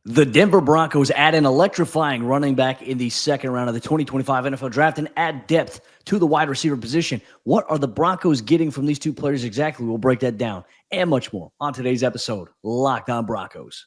The Denver Broncos add an electrifying running back in the second round of the 2025 NFL Draft and add depth to the wide receiver position. What are the Broncos getting from these two players exactly? We'll break that down and much more on today's episode, Locked On Broncos.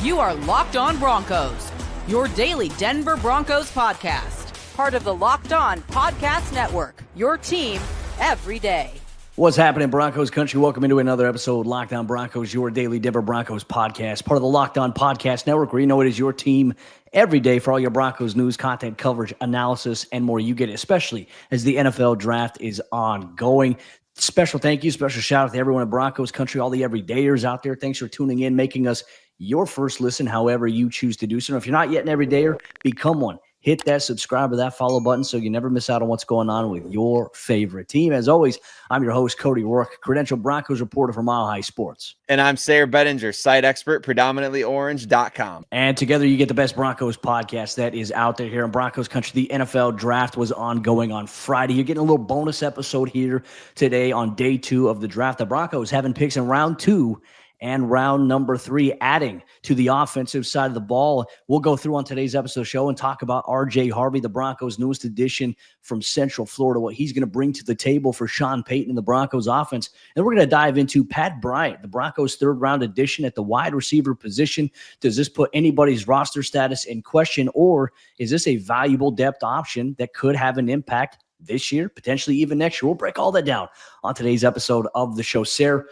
You are Locked On Broncos, your daily Denver Broncos podcast. Part of the Locked On Podcast Network, your team every day. What's happening, Broncos Country? Welcome into another episode, Locked On Broncos, your daily Denver Broncos podcast, part of the Locked On Podcast Network, where you know it is your team every day for all your Broncos news, content, coverage, analysis, and more. You get it, especially as the NFL Draft is ongoing. Special thank you, special shout out to everyone at Broncos Country, all the everydayers out there. Thanks for tuning in, making us your first listen, however you choose to do so. And if you're not yet an everydayer, become one. Hit that subscribe or that follow button so you never miss out on what's going on with your favorite team. As always, I'm your host, Cody Roark, credentialed Broncos reporter for Mile High Sports. And I'm Sayre Bedinger, site expert, predominantlyorange.com. And together you get the best Broncos podcast that is out there here in Broncos Country. The NFL Draft was ongoing on Friday. You're getting a little bonus episode here today on day 2 of the draft. The Broncos having picks in round 2 and round number 3, adding to the offensive side of the ball. We'll go through on today's episode show and talk about RJ Harvey, the Broncos' newest addition from Central Florida, what he's going to bring to the table for Sean Payton and the Broncos offense. And we're going to dive into Pat Bryant, the Broncos' third-round addition at the wide receiver position. Does this put anybody's roster status in question, or is this a valuable depth option that could have an impact this year, potentially even next year? We'll break all that down on today's episode of the show. Sayre,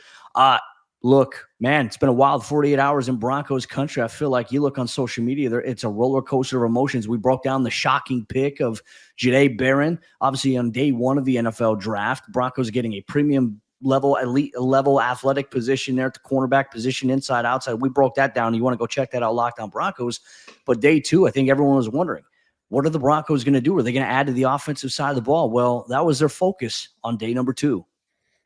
look, man, it's been a wild 48 hours in Broncos Country. I feel like you look on social media, it's a roller coaster of emotions. We broke down the shocking pick of Jahdae Barron, obviously on day 1 of the NFL Draft. Broncos getting a premium level, elite level athletic position there at the cornerback position, inside, outside. We broke that down. You want to go check that out, Locked On Broncos. But day 2, I think everyone was wondering, what are the Broncos going to do? Are they going to add to the offensive side of the ball? Well, that was their focus on day number 2.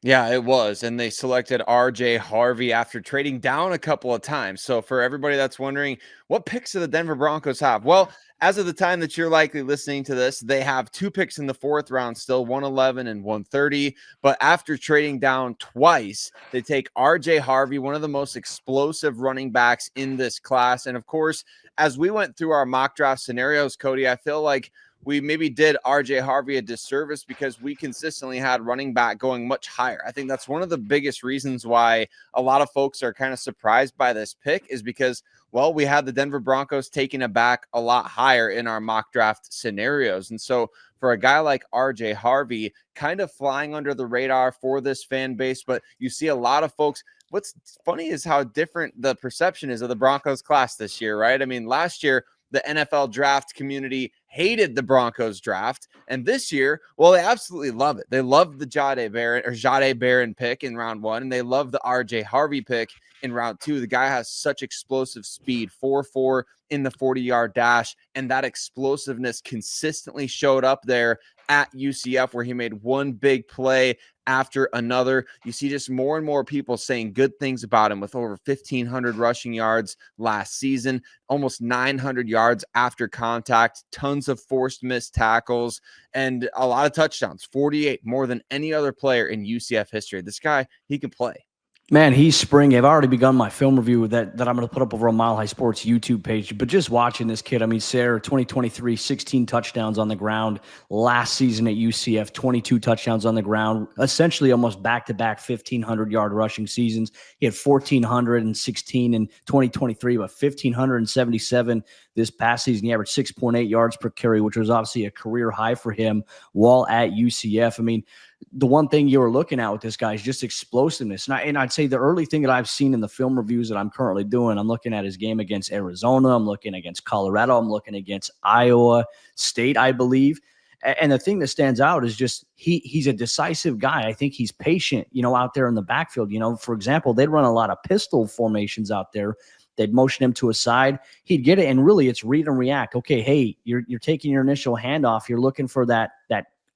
Yeah, it was. And they selected RJ Harvey after trading down a couple of times. So for everybody that's wondering, what picks do the Denver Broncos have? Well, as of the time that you're likely listening to this, they have 2 picks in the 4th round, still 111 and 130. But after trading down twice, they take RJ Harvey, one of the most explosive running backs in this class. And of course, as we went through our mock draft scenarios, Cody, I feel like we maybe did RJ Harvey a disservice because we consistently had running back going much higher. I think that's one of the biggest reasons why a lot of folks are kind of surprised by this pick, is because, well, we had the Denver Broncos taking it back a lot higher in our mock draft scenarios. And so for a guy like RJ Harvey, kind of flying under the radar for this fan base, but you see a lot of folks. What's funny is how different the perception is of the Broncos class this year, right? I mean, last year, the NFL draft community hated the Broncos draft. And this year, well, they absolutely love it. They love the Jahdae Barron pick in round 1. And they love the RJ Harvey pick in round 2. The guy has such explosive speed, 4.4 in the 40-yard dash. And that explosiveness consistently showed up there at UCF, where he made one big play after another. You see just more and more people saying good things about him, with over 1,500 rushing yards last season, almost 900 yards after contact, tons of forced missed tackles, and a lot of touchdowns, 48, more than any other player in UCF history. This guy, he can play. Man, he's springing. I've already begun my film review that I'm going to put up over on Mile High Sports YouTube page. But just watching this kid, I mean, Sayre, 2023, 16 touchdowns on the ground. Last season at UCF, 22 touchdowns on the ground. Essentially almost back-to-back 1,500-yard rushing seasons. He had 1,416 in 2023, but 1,577 this past season. He averaged 6.8 yards per carry, which was obviously a career high for him while at UCF. I mean, the one thing you were looking at with this guy is just explosiveness. And I'd say the early thing that I've seen in the film reviews that I'm currently doing, I'm looking at his game against Arizona. I'm looking against Colorado. I'm looking against Iowa State, I believe. And the thing that stands out is just he's a decisive guy. I think he's patient, out there in the backfield. For example, they'd run a lot of pistol formations out there. They'd motion him to a side. He'd get it, and really it's read and react. Okay, hey, you're taking your initial handoff. You're looking for that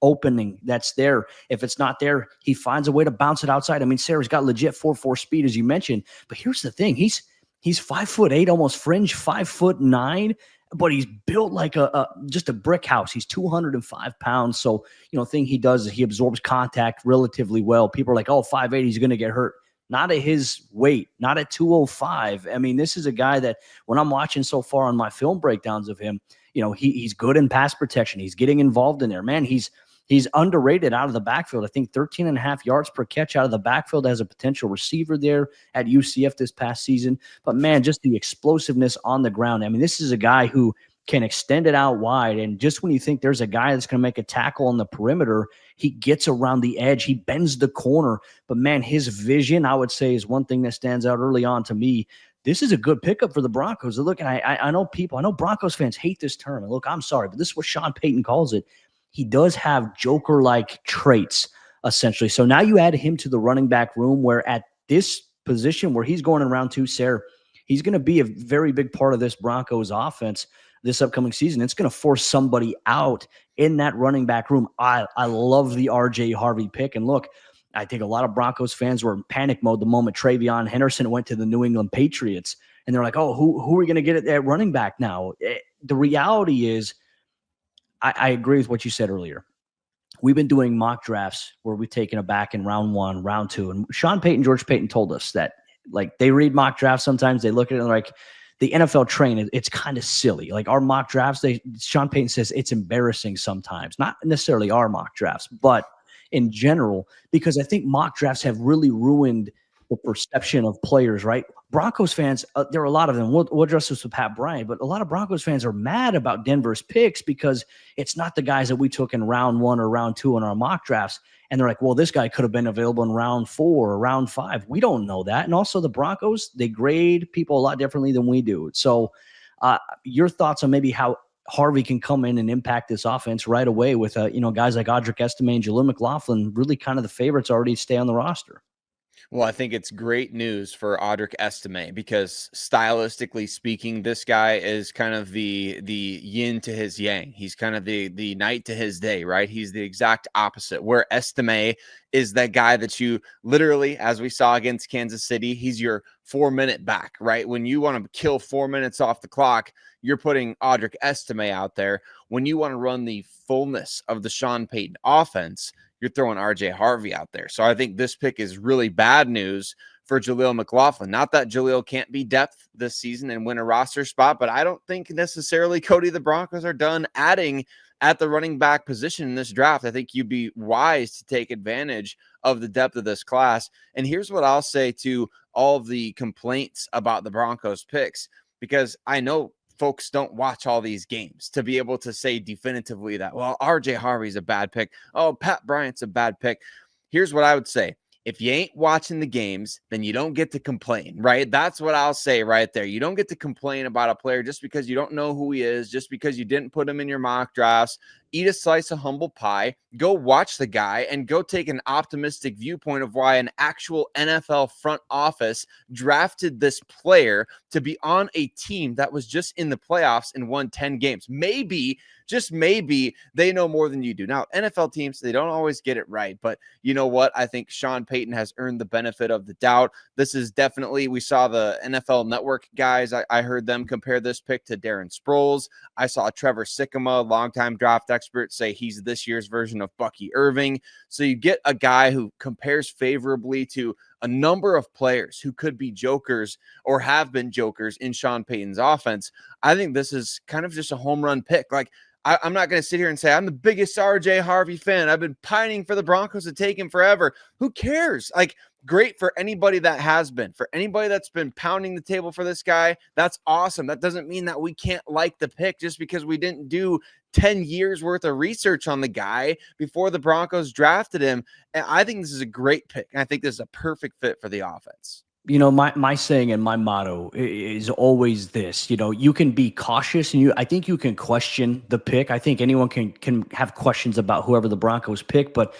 opening that's there. If it's not there, he finds a way to bounce it outside. I mean, Sayre's got legit 4.4 speed, as you mentioned. But here's the thing. He's 5'8", almost fringe 5'9". but he's built like just a brick house. He's 205 pounds. So, thing he does is he absorbs contact relatively well. People are like, oh, 5'8", he's going to get hurt. Not at his weight, not at 205. I mean, this is a guy that when I'm watching so far on my film breakdowns of him, he's good in pass protection. He's getting involved in there, man. He's underrated out of the backfield. I think 13.5 yards per catch out of the backfield as a potential receiver there at UCF this past season. But, man, just the explosiveness on the ground. I mean, this is a guy who can extend it out wide. And just when you think there's a guy that's going to make a tackle on the perimeter, he gets around the edge. He bends the corner. But, man, his vision, I would say, is one thing that stands out early on to me. This is a good pickup for the Broncos. Look, and I know Broncos fans hate this term. And look, I'm sorry, but this is what Sean Payton calls it. He does have Joker-like traits, essentially. So now you add him to the running back room where at this position where he's going in round 2, Sayre, he's going to be a very big part of this Broncos offense this upcoming season. It's going to force somebody out in that running back room. I love the RJ Harvey pick. And look, I think a lot of Broncos fans were in panic mode the moment Sai'vion Henderson went to the New England Patriots. And they're like, oh, who are we going to get at that running back now? The reality is, I agree with what you said earlier. We've been doing mock drafts where we've taken it back in round 1, round 2. And Sean Payton, George Payton told us that, like, they read mock drafts sometimes. They look at it like the NFL train, it's kind of silly. Like our mock drafts, Sean Payton says it's embarrassing sometimes. Not necessarily our mock drafts, but in general, because I think mock drafts have really ruined the perception of players, right? Broncos fans, there are a lot of them. We'll address this with Pat Bryant, but a lot of Broncos fans are mad about Denver's picks because it's not the guys that we took in round 1 or round 2 in our mock drafts. And they're like, well, this guy could have been available in round 4 or round 5. We don't know that. And also the Broncos, they grade people a lot differently than we do. So your thoughts on maybe how Harvey can come in and impact this offense right away with, guys like Audric Estime and Jaleel McLaughlin, really kind of the favorites already stay on the roster. Well, I think it's great news for Audric Estime because stylistically speaking, this guy is kind of the yin to his yang. He's kind of the night to his day, right? He's the exact opposite. Where Estime is that guy that you literally, as we saw against Kansas City, he's your 4-minute back, right? When you want to kill 4 minutes off the clock, you're putting Audric Estime out there. When you want to run the fullness of the Sean Payton offense, you're throwing RJ Harvey out there. So I think this pick is really bad news for Jaleel McLaughlin. Not that Jaleel can't be depth this season and win a roster spot, but I don't think necessarily, Cody, the Broncos are done adding at the running back position in this draft. I think you'd be wise to take advantage of the depth of this class. And here's what I'll say to all of the complaints about the Broncos picks, because I know folks don't watch all these games to be able to say definitively that, well, RJ Harvey's a bad pick. Oh, Pat Bryant's a bad pick. Here's what I would say. If you ain't watching the games, then you don't get to complain, right? That's what I'll say right there. You don't get to complain about a player just because you don't know who he is, just because you didn't put him in your mock drafts. Eat a slice of humble pie, go watch the guy, and go take an optimistic viewpoint of why an actual NFL front office drafted this player to be on a team that was just in the playoffs and won 10 games. Maybe, just maybe, they know more than you do. Now, NFL teams, they don't always get it right, but you know what? I think Sean Payton has earned the benefit of the doubt. This is definitely, we saw the NFL Network guys. I heard them compare this pick to Darren Sproles. I saw Trevor Sikkema, longtime draft experts, say he's this year's version of Bucky Irving. So you get a guy who compares favorably to a number of players who could be jokers or have been jokers in Sean Payton's offense. I think this is kind of just a home run pick. Like, I'm not going to sit here and say I'm the biggest RJ Harvey fan. I've been pining for the Broncos to take him forever. Who cares? Like, great for anybody that has been. For anybody that's been pounding the table for this guy, that's awesome. That doesn't mean that we can't like the pick just because we didn't do 10 years worth of research on the guy before the Broncos drafted him. And I think this is a great pick. And I think this is a perfect fit for the offense. You know, my saying and my motto is always this, you can be cautious and I think you can question the pick. I think anyone can have questions about whoever the Broncos pick, but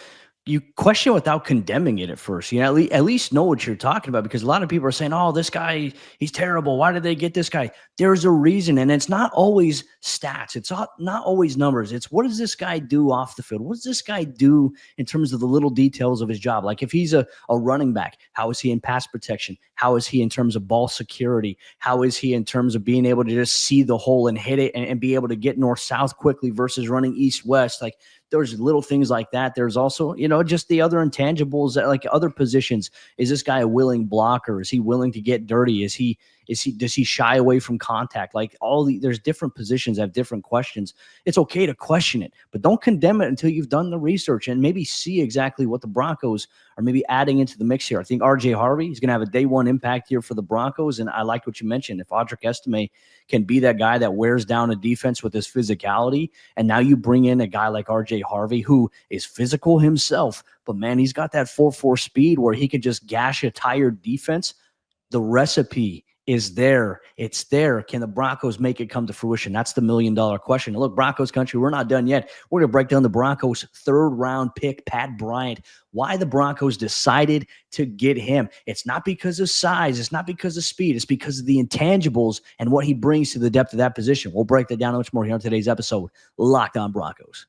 you question without condemning it at first. At least know what you're talking about, because a lot of people are saying, "Oh, this guy, he's terrible. Why did they get this guy?" There's a reason, and it's not always stats. It's not always numbers. It's, what does this guy do off the field? What does this guy do in terms of the little details of his job? Like if he's a running back, how is he in pass protection? How is he in terms of ball security? How is he in terms of being able to just see the hole and hit it and be able to get north-south quickly versus running east-west? Like, there's little things like that. There's also, just the other intangibles, that, like other positions. Is this guy a willing blocker? Is he willing to get dirty? Does he shy away from contact? Like there's different positions have different questions. It's okay to question it, but don't condemn it until you've done the research and maybe see exactly what the Broncos are maybe adding into the mix here. I think RJ Harvey is going to have a day one impact here for the Broncos. And I like what you mentioned. If Audric Estime can be that guy that wears down a defense with his physicality, and now you bring in a guy like RJ Harvey, who is physical himself, but man, he's got that 4.4 speed where he could just gash a tired defense. The recipe is there. It's there. Can the Broncos make it come to fruition? That's the $1 million question. Look, Broncos country, we're not done yet. We're going to break down the Broncos' third-round pick, Pat Bryant, why the Broncos decided to get him. It's not because of size. It's not because of speed. It's because of the intangibles and what he brings to the depth of that position. We'll break that down much more here on today's episode, Locked On Broncos.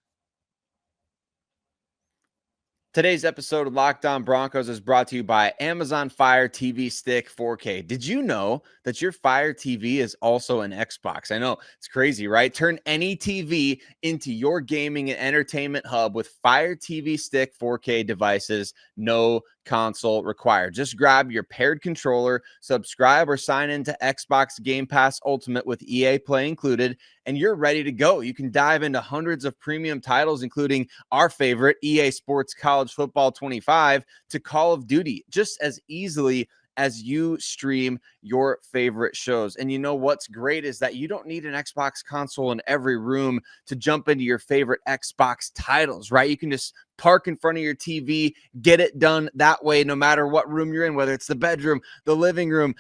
Today's episode of Locked On Broncos is brought to you by Amazon Fire TV Stick 4K. Did you know that your Fire TV is also an Xbox? I know, it's crazy, right? Turn any TV into your gaming and entertainment hub with Fire TV Stick 4K devices. No console required. Just grab your paired controller, subscribe or sign into Xbox Game Pass Ultimate with EA Play included, and you're ready to go. You can dive into hundreds of premium titles, including our favorite EA Sports College Football 25 to Call of Duty, just as easily as you stream your favorite shows. And you know what's great is that you don't need an Xbox console in every room to jump into your favorite Xbox titles, right? You can just park in front of your TV, get it done that way, no matter what room you're in, whether it's the bedroom, the living room.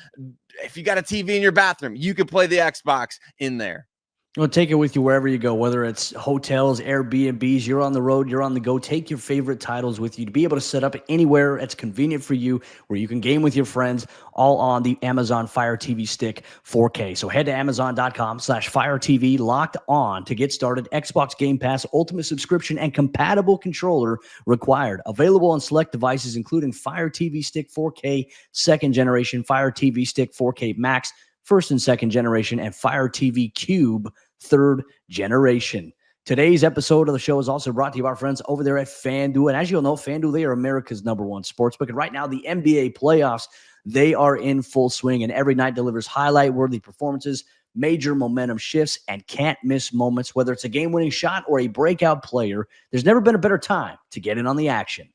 If you got a TV in your bathroom, you can play the Xbox in there. Well, take it with you wherever you go, whether it's hotels, Airbnbs, you're on the road, you're on the go. Take your favorite titles with you to be able to set up anywhere that's convenient for you, where you can game with your friends, all on the Amazon Fire TV Stick 4K. So head to Amazon.com/Fire TV Locked On to get started. Xbox Game Pass, Ultimate subscription, and compatible controller required. Available on select devices, including Fire TV Stick 4K, second generation, Fire TV Stick 4K Max, first and second generation, and Fire TV Cube, third generation. Today's episode of the show is also brought to you by our friends over there at FanDuel. And as you'll know, FanDuel, they are America's #1 sportsbook. And right now, the NBA playoffs, they are in full swing. And every night delivers highlight-worthy performances, major momentum shifts, and can't-miss moments. Whether it's a game-winning shot or a breakout player, there's never been a better time to get in on the action.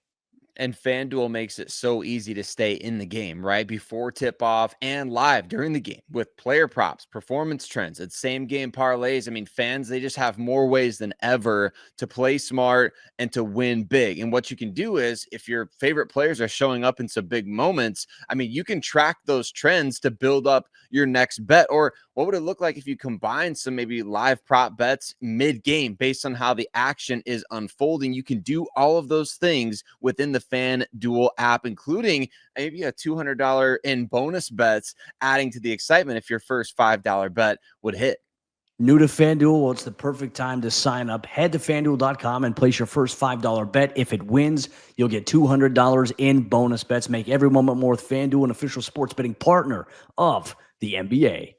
And FanDuel makes it so easy to stay in the game, right? Before tip-off and live during the game with player props, performance trends, and same-game parlays. I mean, fans, they just have more ways than ever to play smart and to win big. And what you can do is, if your favorite players are showing up in some big moments, I mean, you can track those trends to build up your next bet. Or what would it look like if you combine some maybe live prop bets mid-game based on how the action is unfolding? You can do all of those things within the FanDuel app, including maybe a $200 in bonus bets, adding to the excitement if your first $5 bet would hit. New to FanDuel? Well, it's the perfect time to sign up. Head to FanDuel.com and place your first $5 bet. If it wins, you'll get $200 in bonus bets. Make every moment more with FanDuel, an official sports betting partner of the NBA.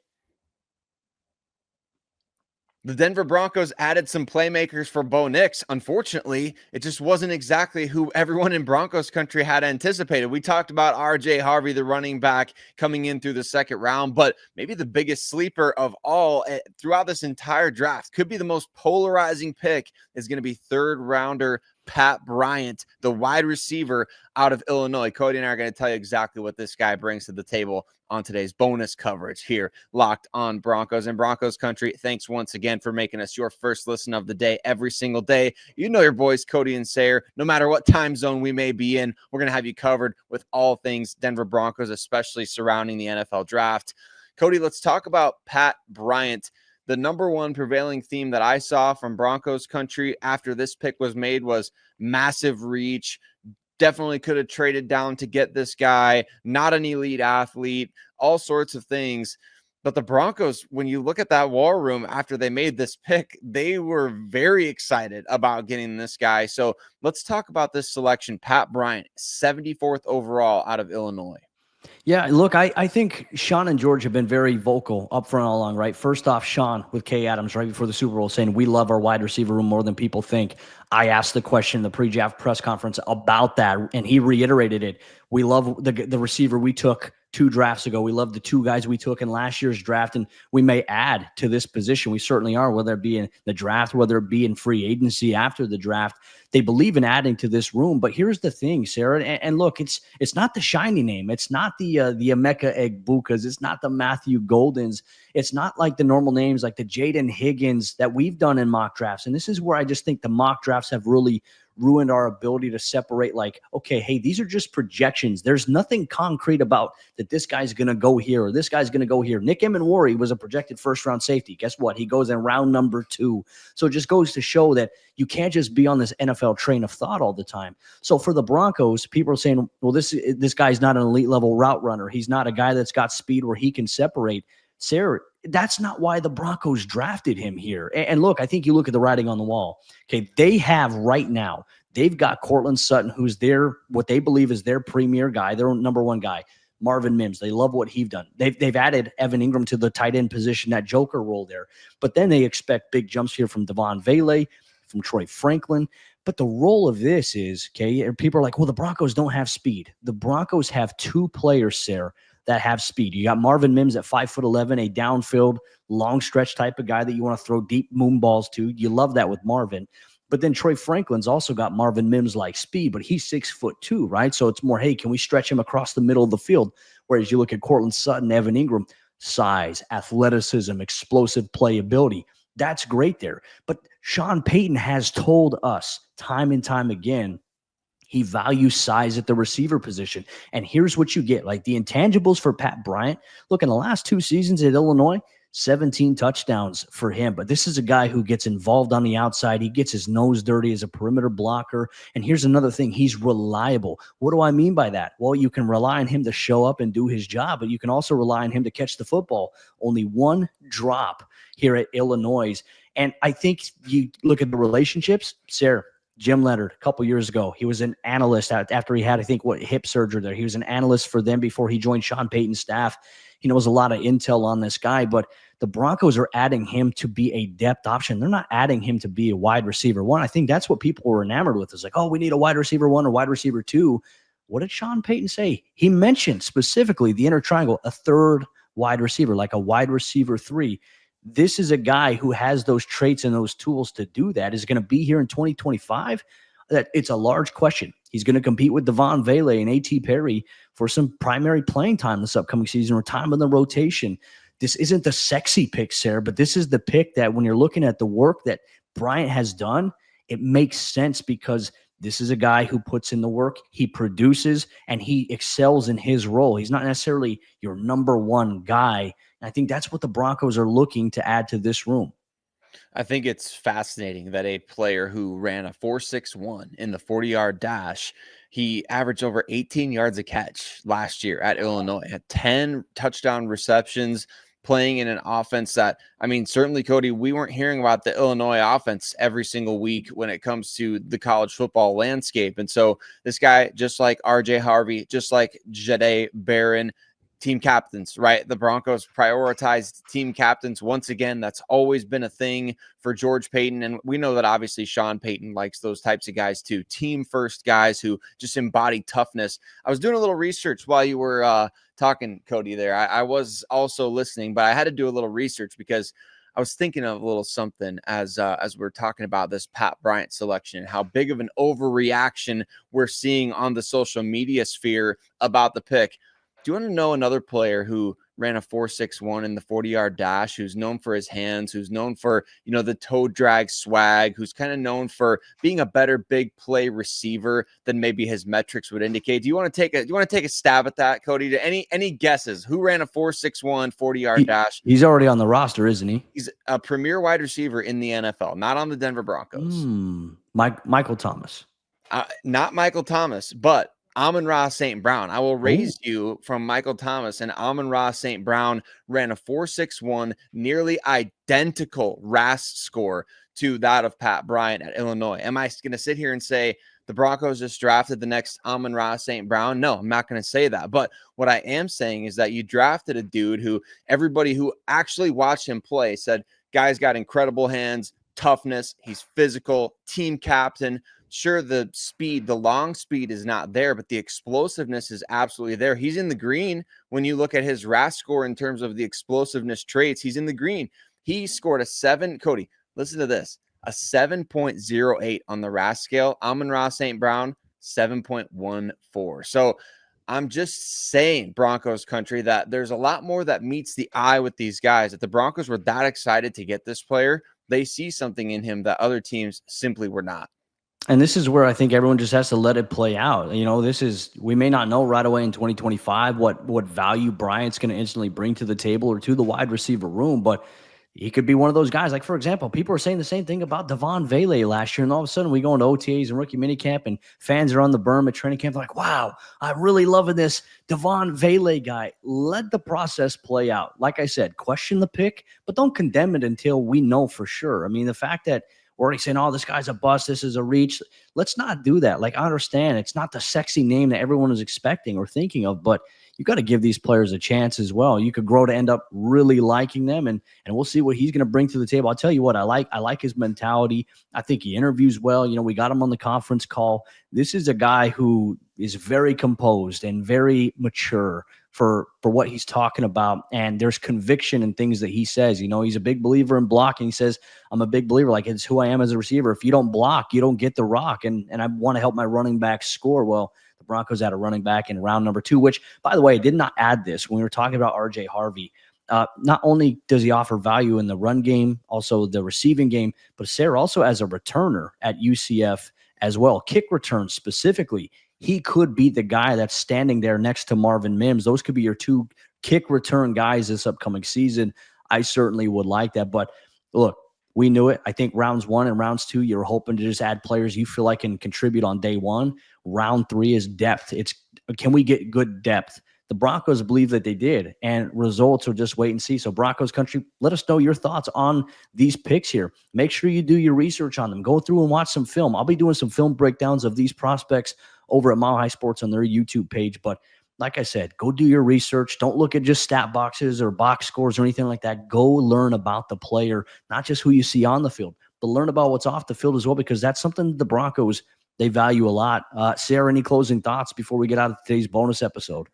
The Denver Broncos added some playmakers for Bo Nix. Unfortunately, it just wasn't exactly who everyone in Broncos country had anticipated. We talked about RJ Harvey, the running back, coming in through the second round, but maybe the biggest sleeper of all throughout this entire draft, could be the most polarizing pick, is going to be third rounder Pat Bryant, the wide receiver out of Illinois. Cody and I are going to tell you exactly what this guy brings to the table on today's bonus coverage here, Locked On Broncos. And Broncos country, thanks once again for making us your first listen of the day every single day. You know your boys, Cody and Sayre. No matter what time zone we may be in, we're going to have you covered with all things Denver Broncos, especially surrounding the NFL draft. Cody, let's talk about Pat Bryant, the number one prevailing theme that I saw from Broncos country after this pick was made was massive reach. Definitely could have traded down to get this guy, not an elite athlete, all sorts of things. But the Broncos, when you look at that war room after they made this pick, they were very excited about getting this guy. So let's talk about this selection. Pat Bryant, 74th overall out of Illinois. Yeah, look, I think Sean and George have been very vocal up front all along, right? First off, Sean with Kay Adams right before the Super Bowl saying, we love our wide receiver room more than people think. I asked the question in the pre-draft press conference about that, and he reiterated it. We love the receiver we took 2 drafts ago. We love the 2 guys we took in last year's draft, and we may add to this position. We certainly are, whether it be in the draft, whether it be in free agency after the draft. They believe in adding to this room. But here's the thing, Sayre, and look, it's not the shiny name. It's not the Emeka Egbukas. It's not the Matthew Goldens. It's not like the normal names like the Jaden Higgins that we've done in mock drafts. And this is where I just think the mock drafts have really ruined our ability to separate, like, okay, hey, these are just projections. There's nothing concrete about that this guy's going to go here or this guy's going to go here. Nick Emenwari was a projected first-round safety. Guess what? He goes in round number 2. So it just goes to show that you can't just be on this NFL train of thought all the time. So for the Broncos, people are saying, well, this guy's not an elite-level route runner. He's not a guy that's got speed where he can separate. Sayre, that's not why the Broncos drafted him here. And look, I think you look at the writing on the wall. Okay, they have right now, they've got Courtland Sutton, who's what they believe is their premier guy, their number one guy. Marvin Mims, they love what he's done. They've added Evan Ingram to the tight end position, that joker role there. But then they expect big jumps here from Devon Vele, from Troy Franklin. But the role of this is, okay, people are like, well, the Broncos don't have speed. The Broncos have 2 players, Sayre, that have speed. You got Marvin Mims at 5'11", a downfield, long stretch type of guy that you want to throw deep moon balls to. You love that with Marvin. But then Troy Franklin's also got Marvin Mims-like speed, but he's 6'2", right? So it's more, hey, can we stretch him across the middle of the field? Whereas you look at Courtland Sutton, Evan Ingram, size, athleticism, explosive playability. That's great there. But Sean Payton has told us time and time again, he values size at the receiver position. And here's what you get. Like the intangibles for Pat Bryant. Look, in the last 2 seasons at Illinois, 17 touchdowns for him. But this is a guy who gets involved on the outside. He gets his nose dirty as a perimeter blocker. And here's another thing. He's reliable. What do I mean by that? Well, you can rely on him to show up and do his job, but you can also rely on him to catch the football. Only 1 drop here at Illinois. And I think you look at the relationships, Sayre, Jim Leonard, a couple years ago, he was an analyst after he had, I think, hip surgery there. He was an analyst for them before he joined Sean Payton's staff. He knows a lot of intel on this guy, but the Broncos are adding him to be a depth option. They're not adding him to be a wide receiver 1. I think that's what people were enamored with. It's like, oh, we need a wide receiver 1 or wide receiver 2. What did Sean Payton say? He mentioned specifically the inner triangle, a 3rd wide receiver, like a wide receiver 3. This is a guy who has those traits and those tools to do that. Is going to be here in 2025. That it's a large question. He's going to compete with Devon Vele and A.T. Perry for some primary playing time this upcoming season or time in the rotation. This isn't the sexy pick, Sayre, but this is the pick that when you're looking at the work that Bryant has done, it makes sense because this is a guy who puts in the work, he produces, and he excels in his role. He's not necessarily your number 1 guy. And I think that's what the Broncos are looking to add to this room. I think it's fascinating that a player who ran a 4.61 in the 40-yard dash, he averaged over 18 yards a catch last year at Illinois, had 10 touchdown receptions, playing in an offense that, I mean, certainly, Cody, we weren't hearing about the Illinois offense every single week when it comes to the college football landscape. And so this guy, just like RJ Harvey, just like Jahdae Barron, team captains, right? The Broncos prioritized team captains. Once again, that's always been a thing for George Payton. And we know that obviously Sean Payton likes those types of guys too. Team first guys who just embody toughness. I was doing a little research while you were talking, Cody, there. I was also listening, but I had to do a little research because I was thinking of a little something as we're talking about this Pat Bryant selection and how big of an overreaction we're seeing on the social media sphere about the pick. Do you want to know another player who ran a 4.61 in the 40-yard dash, who's known for his hands, who's known for, the toe drag swag, who's kind of known for being a better big play receiver than maybe his metrics would indicate. Do you want to take a stab at that, Cody? Any guesses? Who ran a 4.61 40-yard dash? He's already on the roster, isn't he? He's a premier wide receiver in the NFL, not on the Denver Broncos. Michael Thomas. Not Michael Thomas, but Amon-Ra St. Brown. I will raise you from Michael Thomas, and Amon-Ra St. Brown ran a 4.61, nearly identical RAS score to that of Pat Bryant at Illinois. Am I going to sit here and say the Broncos just drafted the next Amon-Ra St. Brown? No, I'm not going to say that. But what I am saying is that you drafted a dude who everybody who actually watched him play said, guy's got incredible hands, toughness, he's physical, team captain. Sure, the long speed is not there, but the explosiveness is absolutely there. He's in the green when you look at his RAS score in terms of the explosiveness traits. He's in the green. He scored Cody, listen to this, a 7.08 on the RAS scale. Amon-Ra St. Brown, 7.14. So I'm just saying, Broncos country, that there's a lot more that meets the eye with these guys. If the Broncos were that excited to get this player, they see something in him that other teams simply were not. And this is where I think everyone just has to let it play out. We may not know right away in 2025 what value Bryant's going to instantly bring to the table or to the wide receiver room, but he could be one of those guys. Like, for example, people are saying the same thing about Devon Vele last year, and all of a sudden we go into OTAs and rookie minicamp, and fans are on the berm at training camp. They're like, wow, I'm really loving this Devon Vele guy. Let the process play out. Like I said, question the pick, but don't condemn it until we know for sure. I mean, the fact that we're already saying, oh, this guy's a bust, this is a reach. Let's not do that. Like, I understand it's not the sexy name that everyone is expecting or thinking of, but you got to give these players a chance as well. You could grow to end up really liking them, and we'll see what he's going to bring to the table. I'll tell you what, I like his mentality. I think he interviews well. We got him on the conference call. This is a guy who is very composed and very mature for what he's talking about. And there's conviction in things that he says. He's a big believer in blocking. He says, I'm a big believer. Like, it's who I am as a receiver. If you don't block, you don't get the rock. And I want to help my running back score. Well, the Broncos had a running back in round number 2, which, by the way, I did not add this when we were talking about RJ Harvey. Not only does he offer value in the run game, also the receiving game, but Sayre also as a returner at UCF as well. Kick returns specifically. He could be the guy that's standing there next to Marvin Mims. Those could be your 2 kick return guys this upcoming season. I certainly would like that. But look, we knew it. I think rounds 1 and rounds 2, you're hoping to just add players you feel like can contribute on day 1. Round 3 is depth. Can we get good depth? The Broncos believe that they did, and results are just wait and see. So Broncos country, let us know your thoughts on these picks here. Make sure you do your research on them. Go through and watch some film. I'll be doing some film breakdowns of these prospects over at Mile High Sports on their YouTube page. But like I said, go do your research. Don't look at just stat boxes or box scores or anything like that. Go learn about the player, not just who you see on the field, but learn about what's off the field as well, because that's something the Broncos, they value a lot. Sayre, any closing thoughts before we get out of today's bonus episode?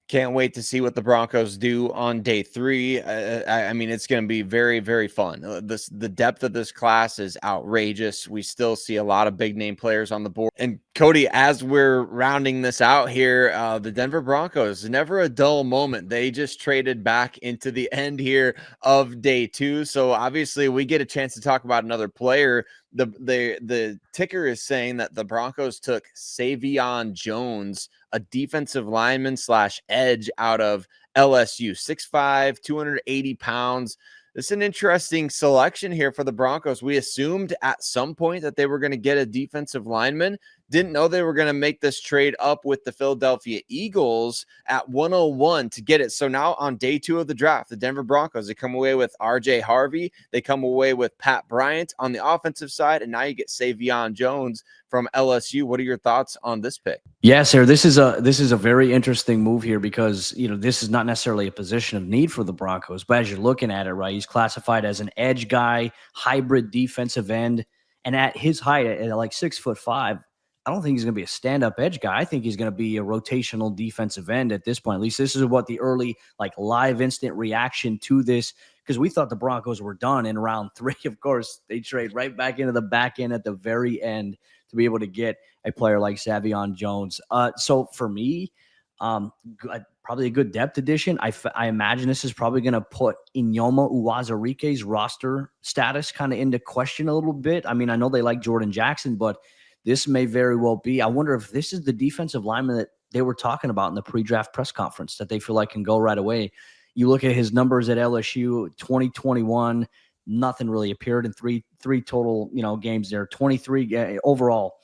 Can't wait to see what the Broncos do on day 3. I mean, it's going to be very, very fun. The depth of this class is outrageous. We still see a lot of big name players on the board. And Cody, as we're rounding this out here, the Denver Broncos, never a dull moment. They just traded back into the end here of day 2. So obviously we get a chance to talk about another player. The ticker is saying that the Broncos took Sai'vion Jones, a defensive lineman / edge out of LSU, 6'5", 280 pounds. This is an interesting selection here for the Broncos. We assumed at some point that they were going to get a defensive lineman. Didn't know they were going to make this trade up with the Philadelphia Eagles at 101 to get it. So now on day 2 of the draft, the Denver Broncos, they come away with RJ Harvey. They come away with Pat Bryant on the offensive side. And now you get Sai'vion Jones from LSU. What are your thoughts on this pick? Yeah, sir. This is a very interesting move here because, this is not necessarily a position of need for the Broncos. But as you're looking at it, right, he's classified as an edge guy, hybrid defensive end. And at his height, at like 6'5", I don't think he's going to be a stand-up edge guy. I think he's going to be a rotational defensive end at this point. At least this is what the early, live instant reaction to this, because we thought the Broncos were done in round 3. Of course, they trade right back into the back end at the very end to be able to get a player like Sai'vion Jones. So for me, Probably a good depth addition. I imagine this is probably going to put Inyoma Uwazurike's roster status kind of into question a little bit. I mean, I know they like Jordan Jackson, but this may very well be. I wonder if this is the defensive lineman that they were talking about in the pre-draft press conference that they feel like can go right away. You look at his numbers at LSU, 2021, nothing really appeared in three total, games there. 23 overall,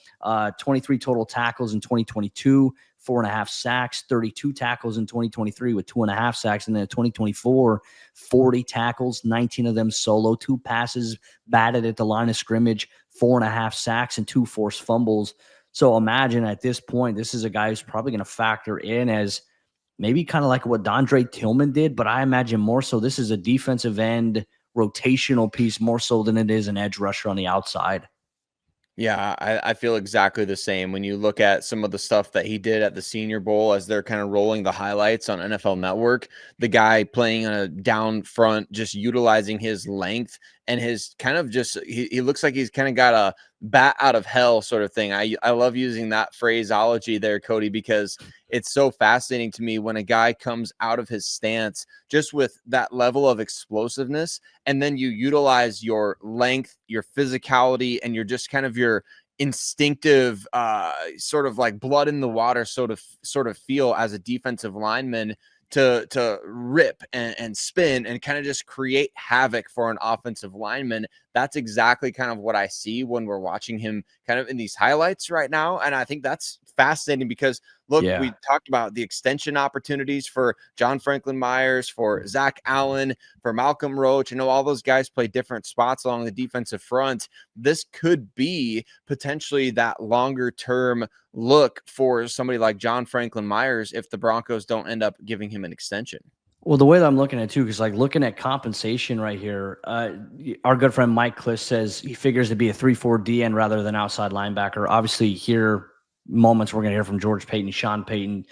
23 total tackles in 2022, 4.5 sacks, 32 tackles in 2023 with 2.5 sacks. And then in 2024, 40 tackles, 19 of them solo, 2 passes batted at the line of scrimmage, 4.5 sacks and 2 forced fumbles. So imagine at this point, this is a guy who's probably going to factor in as maybe kind of like what Dondre Tillman did, but I imagine more so this is a defensive end rotational piece more so than it is an edge rusher on the outside. Yeah, I feel exactly the same. When you look at some of the stuff that he did at the Senior Bowl as they're kind of rolling the highlights on NFL Network, the guy playing on a down front, just utilizing his length and his kind of just, he looks like he's kind of got a bat out of hell sort of thing. I love using that phraseology there, Cody, because it's so fascinating to me when a guy comes out of his stance just with that level of explosiveness, and then you utilize your length, your physicality, and your just kind of your instinctive sort of like blood in the water sort of feel as a defensive lineman to rip and spin and kind of just create havoc for an offensive lineman. That's exactly kind of what I see when we're watching him kind of in these highlights right now. And I think that's fascinating because look, we talked about the extension opportunities for John Franklin Myers, for Zach Allen, for Malcolm Roach. All those guys play different spots along the defensive front. This could be potentially that longer term look for somebody like John Franklin Myers if the Broncos don't end up giving him an extension. Well, the way that I'm looking at it too, because like looking at compensation right here, our good friend Mike Kliss says he figures to be a 3-4 DN rather than outside linebacker. Obviously, here moments we're going to hear from George Payton, Sean Payton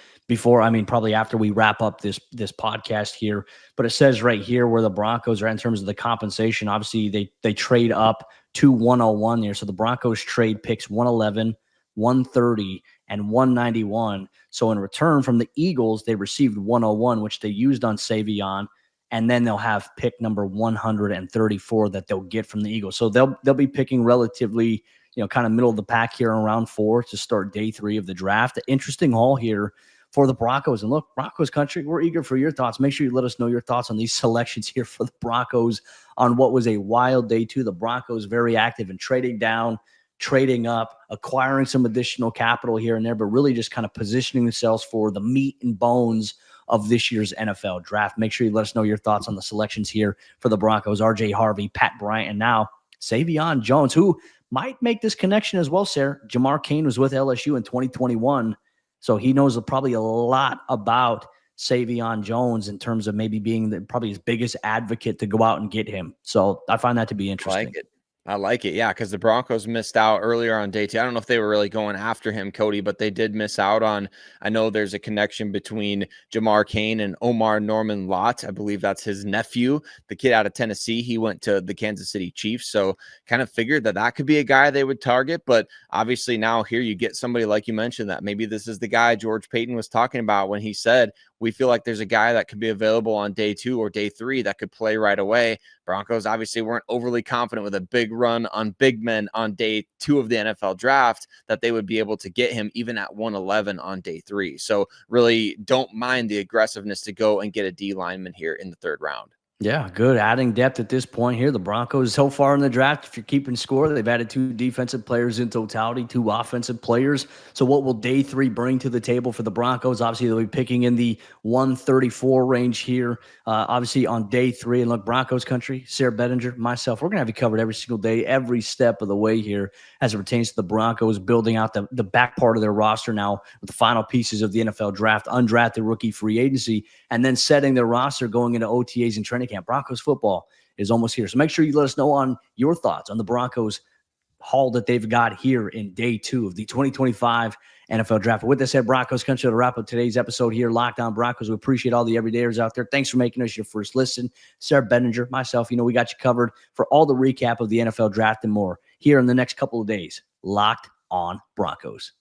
probably after we wrap up this podcast here. But it says right here where the Broncos are in terms of the compensation. Obviously, they trade up to 101 there. So the Broncos trade picks 111, 130, and 191. So in return from the Eagles, they received 101, which they used on Sai'vion, and then they'll have pick number 134 that they'll get from the Eagles. So they'll be picking relatively, kind of middle of the pack here in round 4 to start day 3 of the draft. An interesting haul here for the Broncos. And look, Broncos Country, we're eager for your thoughts. Make sure you let us know your thoughts on these selections here for the Broncos on what was a wild day 2. The Broncos very active in trading down, trading up, acquiring some additional capital here and there, but really just kind of positioning themselves for the meat and bones of this year's NFL draft. Make sure you let us know your thoughts on the selections here for the Broncos. RJ Harvey, Pat Bryant, and now Sai'vion Jones, who might make this connection as well, Sayre. Jamar Cain was with LSU in 2021, so he knows probably a lot about Sai'vion Jones in terms of maybe being probably his biggest advocate to go out and get him. So I find that to be interesting. I like it. Yeah, because the Broncos missed out earlier on day 2. I don't know if they were really going after him, Cody, but they did miss out on, I know there's a connection between Jamar Cain and Omar Norman Lott. I believe that's his nephew, the kid out of Tennessee. He went to the Kansas City Chiefs. So kind of figured that could be a guy they would target. But obviously now here you get somebody like you mentioned that maybe this is the guy George Payton was talking about when he said, we feel like there's a guy that could be available on day 2 or day 3 that could play right away. Broncos obviously weren't overly confident with a big run on big men on day 2 of the NFL draft that they would be able to get him even at 111 on day 3. So really don't mind the aggressiveness to go and get a D lineman here in the 3rd round. Yeah, good. Adding depth at this point here. The Broncos so far in the draft, if you're keeping score, they've added 2 defensive players in totality, 2 offensive players. So what will day 3 bring to the table for the Broncos? Obviously, they'll be picking in the 134 range here, obviously on day 3. And look, Broncos Country, Sayre Bedinger, myself, we're going to have you covered every single day, every step of the way here as it pertains to the Broncos building out the back part of their roster now with the final pieces of the NFL draft, undrafted rookie free agency, and then setting their roster going into OTAs and training camp. Broncos football is almost here. So make sure you let us know on your thoughts on the Broncos haul that they've got here in day 2 of the 2025 NFL draft. But with that said, Broncos Country, to wrap up today's episode here, Locked On Broncos. We appreciate all the everydayers out there. Thanks for making us your first listen. Sayre Bedinger, myself, we got you covered for all the recap of the NFL draft and more here in the next couple of days. Locked On Broncos.